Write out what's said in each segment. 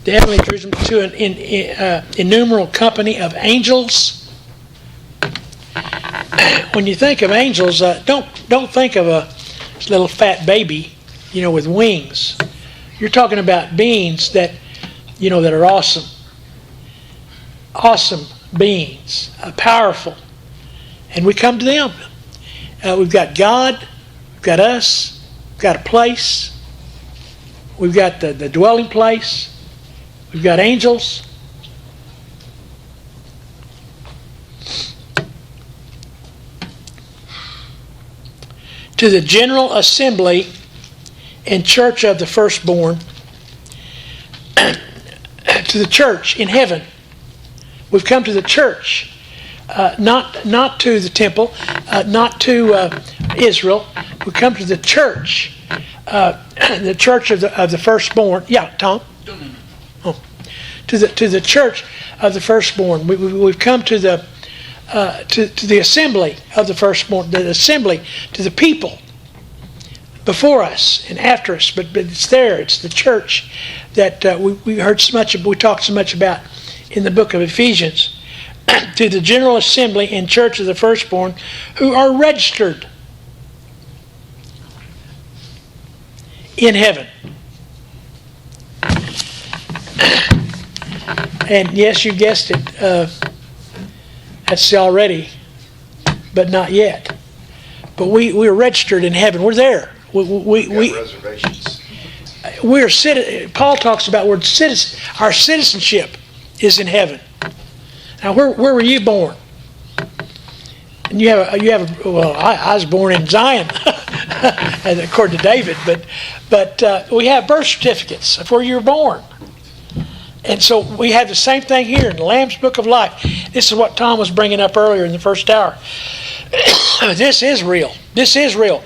the heavenly Jerusalem, to an innumerable company of angels. When you think of angels, don't think of a little fat baby, with wings. You're talking about beings that, that are awesome. Awesome beings, powerful. And we come to them. We've got God, we've got us, we've got a place, we've got the dwelling place, we've got angels. To the general assembly and church of the firstborn, to the church in heaven. We've come to the church, not to the temple, not to Israel. We've come to the church of the firstborn. Yeah, Tom. Oh. To the church of the firstborn. We've come to the assembly of the firstborn, the assembly to the people before us and after us, but it's there. It's the church that we heard so much. We talked so much about in the book of Ephesians. To the general assembly and church of the firstborn who are registered in heaven. And yes, you guessed it. That's already, but not yet. But we're registered in heaven. We're there. We reservations. Paul talks about our citizenship is in heaven. Now, where were you born? And I was born in Zion, according to David. But we have birth certificates of where you were born. And so we have the same thing here in the Lamb's Book of Life. This is what Tom was bringing up earlier in the first hour. This is real. This is real.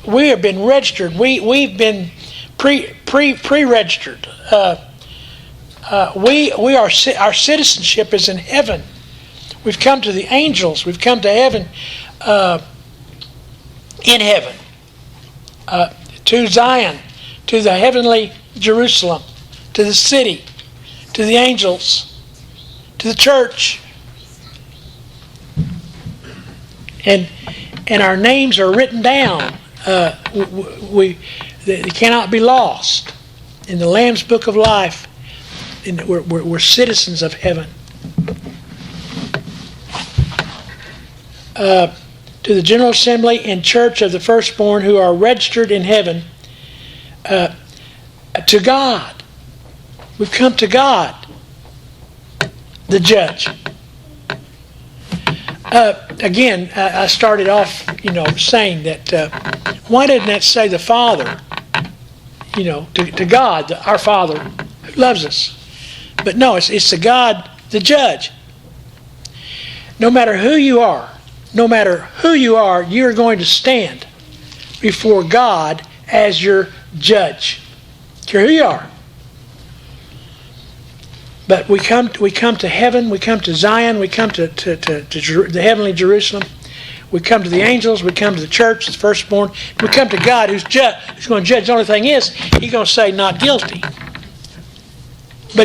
We have been registered. We've been pre-registered. Our citizenship is in heaven. We've come to the angels. We've come to heaven, in heaven, to Zion, to the heavenly Jerusalem, to the city, to the angels, to the church. And our names are written down. They cannot be lost in the Lamb's Book of Life. We're citizens of heaven. To the general assembly and church of the firstborn who are registered in heaven, to God. We've come to God, the judge. Again, I started off, saying that why didn't that say the Father? To God, our Father who loves us. But no, it's to God, the judge. No matter who you are, you're going to stand before God as your judge. Care who you are. But we come to heaven, we come to Zion, we come to the heavenly Jerusalem. We come to the angels, we come to the church, the firstborn. We come to God who's going to judge. The only thing is, He's going to say not guilty. But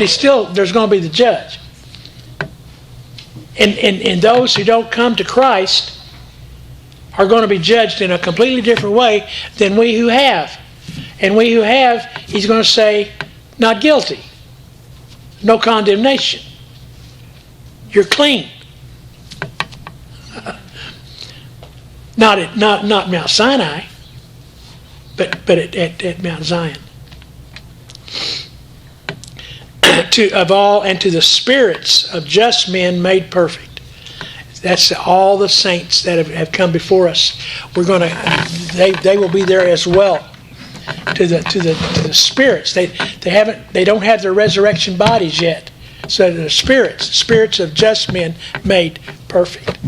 there's going to be the judge. And those who don't come to Christ are going to be judged in a completely different way than we who have. And we who have, He's going to say, not guilty. No condemnation. You're clean. Not Mount Sinai, but at Mount Zion. To the spirits of just men made perfect. That's all the saints that have come before us. They will be there as well. To the spirits, they don't have their resurrection bodies yet. So the spirits of just men made perfect.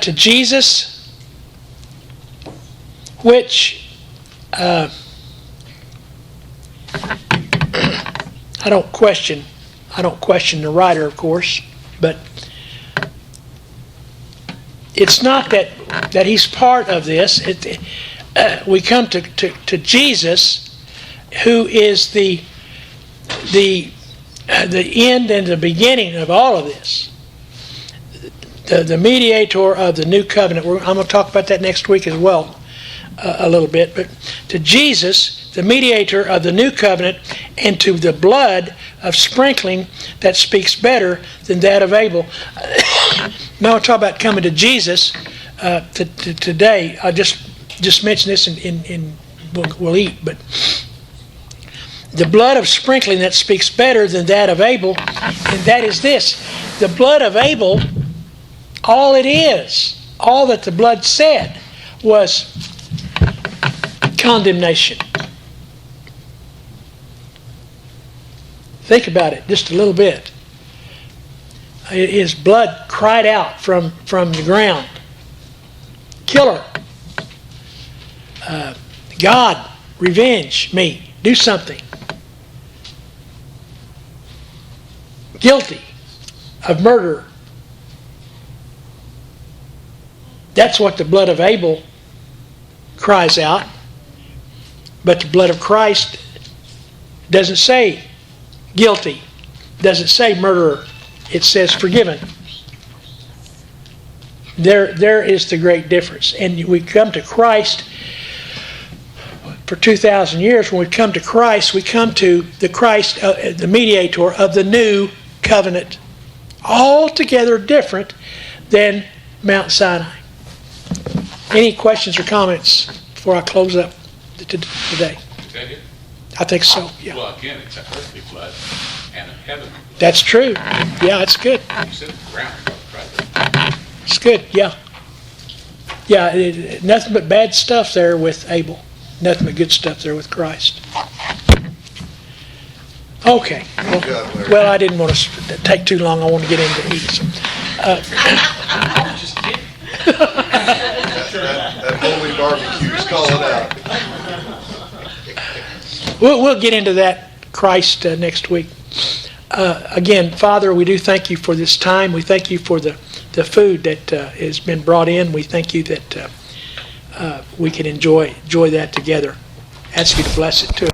To Jesus, which I don't question the writer, of course, but it's not that he's part of this. We come to Jesus who is the end and the beginning of all of this. The mediator of the new covenant. I'm going to talk about that next week as well, a little bit. But to Jesus, the mediator of the new covenant, and to the blood of sprinkling that speaks better than that of Abel. Now I'll talk about coming to Jesus today. I just mention this and we'll eat. But the blood of sprinkling that speaks better than that of Abel, and that is this. The blood of Abel, all that the blood said was condemnation. Think about it just a little bit. His blood cried out from the ground. Killer. God, revenge me. Do something. Guilty of murder. That's what the blood of Abel cries out. But the blood of Christ doesn't say guilty. Doesn't say murderer. It says forgiven. There is the great difference. And we come to Christ for 2,000 years. When we come to Christ, we come to the Christ, the mediator of the new covenant. Altogether different than Mount Sinai. Any questions or comments before I close up today? Is that it? I think so, yeah. Well, again, it's an earthly blood and a heavenly blood. That's true. Yeah, it's good. You said the ground, right? It's good, yeah. Yeah, nothing but bad stuff there with Abel. Nothing but good stuff there with Christ. Okay. Well, I didn't want to take too long. I want to get into eat. So, Just kidding. That holy barbecue, call it out. we'll get into that Christ next week. Again, Father, we do thank you for this time. We thank you for the food that has been brought in. We thank you that we can enjoy that together. Ask you to bless it too.